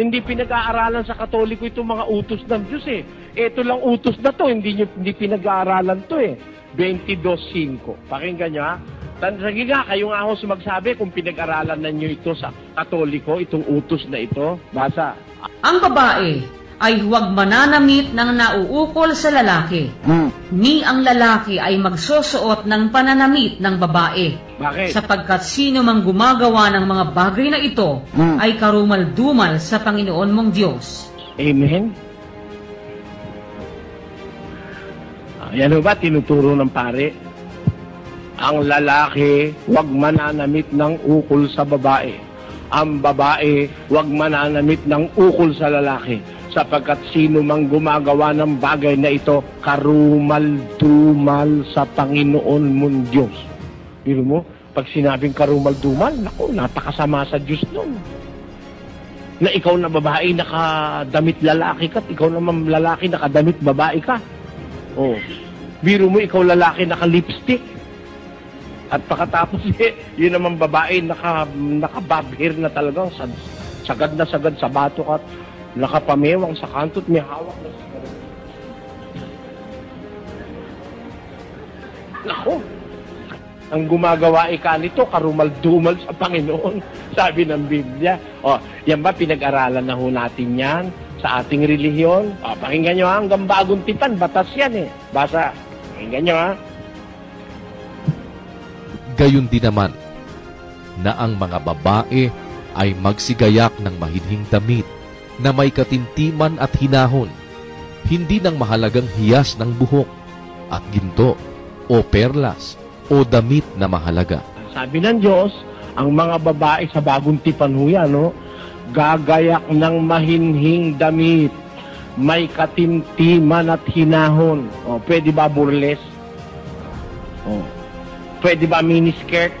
Hindi pinag-aaralan sa Katoliko itong mga utos ng Diyos eh. Ito lang utos na to, hindi pinag-aaralan to eh. 22:5. Pakinggan nyo ha. Sige nga, kayo nga ako magsabi kung pinag-aralan na nyo ito sa Katoliko, itong utos na ito. Basa. Ang babae ay huwag mananamit ng nauukol sa lalaki. Ni ang lalaki ay magsusuot ng pananamit ng babae. Bakit? Sapagkat sino mang gumagawa ng mga bagay na ito ay karumal-dumal sa Panginoon mong Diyos. Amen? Yan ba tinuturo ng pare? Ang lalaki, huwag mananamit ng ukol sa babae. Ang babae, huwag mananamit ng ukol sa lalaki. Sapagkat sino mang gumagawa ng bagay na ito, karumal-dumal sa Panginoon mong Diyos. Biro mo, pag sinabing karumal-dumal, naku, napakasama sa Diyos nun. Na ikaw na babae, nakadamit lalaki ka, at ikaw naman lalaki, nakadamit babae ka. Oh. Biro mo, ikaw lalaki, naka-lipstick. At pagkatapos yun naman babae, naka-bob hair na talagang sagad na sagad sa batok at nakapamewang sa kanto at may hawak na sigaret. Naku, ang gumagawa ka nito, karumal-dumal sa Panginoon, sabi ng Biblia. O, yan ba, pinag-aralan na ho natin yan sa ating relihiyon? O, pakinggan nyo ha, hanggang bagong tipan, batas yan eh. Basa, pakinggan nyo ha. Gayon din naman, na ang mga babae ay magsigayak ng mahidhing damit na may katintiman at hinahon, hindi ng mahalagang hiyas ng buhok at ginto o perlas o damit na mahalaga. Sabi ng Diyos, ang mga babae sa bagong tipan ho yan, no? Gagayak ng mahinhing damit, may katintiman at hinahon. O, pwede ba burles? O, pwede ba miniskirt?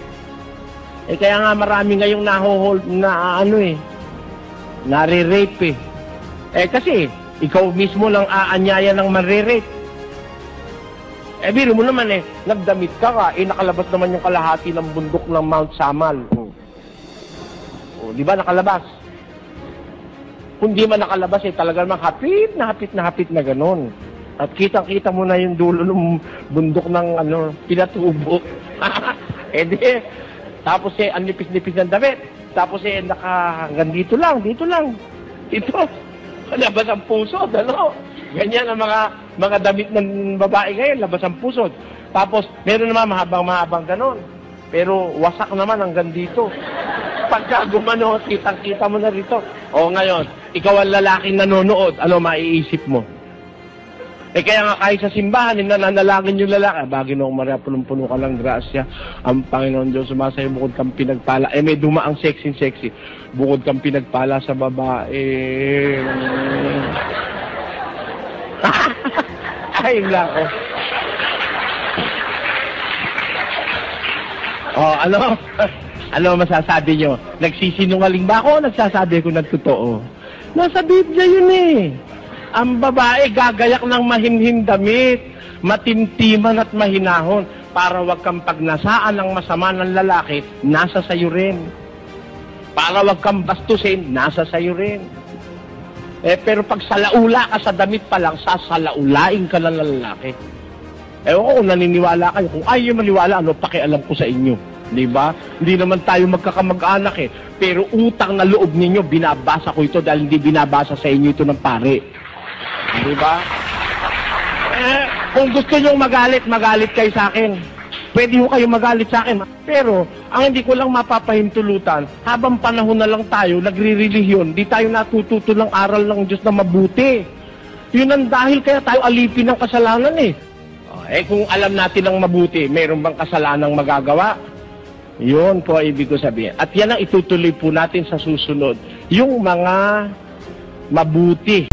Eh kaya nga marami ngayong nahohold na nare-rape eh. Eh kasi, ikaw mismo lang aanyaya ng manre-rape. Eh biro mo naman eh, nagdamit ka nakalabas naman yung kalahati ng bundok ng Mount Samal. Di ba nakalabas? Kung di man nakalabas eh, talaga naman hapit na ganon. At kitang-kita mo na yung dulo ng bundok ng pinatubo. Eh di, tapos eh, ang nipis-nipis ng damit. Tapos eh, hanggang dito lang. Ito, labas ang pusod, Ganyan ang mga damit ng babae ngayon, labas ang pusod. Tapos, meron naman mahabang ganon. Pero wasak naman hanggang dito. Pagka gumano, kitang-kita mo na rito. O ngayon, ikaw ang lalaking nanonood, ano maiisip mo? Eh kaya nga kahit sa simbahan, nananalangin yung lalaki. Baginoong Maria, punong-puno ka lang grasya. Ang Panginoon Diyos sumasayo, bukod kang pinagpala. Eh may dumaang sexy. Bukod kang pinagpala sa babae. Ay, lako. Oh, ano masasabi nyo? Nagsisinungaling ba ako o nagsasabi ko ng totoo? Nasa Biblia yun eh. Ang babae gagayak ng mahinhing damit, matintiman at mahinahon, para wag kang pagnasaan ng masama ng lalaki, nasa sayo rin. Para wag kang bastusin, nasa sayo rin. Eh, pero pag salaula ka sa damit pa lang, sasalaulain ka ng lalaki. Ewan ko kung naniniwala kayo. Kung ayaw maniwala, pakialam ko sa inyo. Diba? Hindi naman tayo magkakamag-anak eh. Pero utang na loob ninyo, binabasa ko ito dahil hindi binabasa sa inyo ito ng pare. Diba? Eh, kung gusto nyo magalit kayo sa akin. Pwede ho kayo magalit sa akin. Pero, ang hindi ko lang mapapahintulutan, habang panahon na lang tayo, nagre-relihiyon, di tayo natututo ng aral ng Diyos na mabuti. Yun ang dahil kaya tayo alipin ng kasalanan eh. Eh kung alam natin ang mabuti, mayroon bang kasalanang magagawa? Yun po ay ibig ko sabihin. At yan ang itutuloy po natin sa susunod. Yung mga mabuti.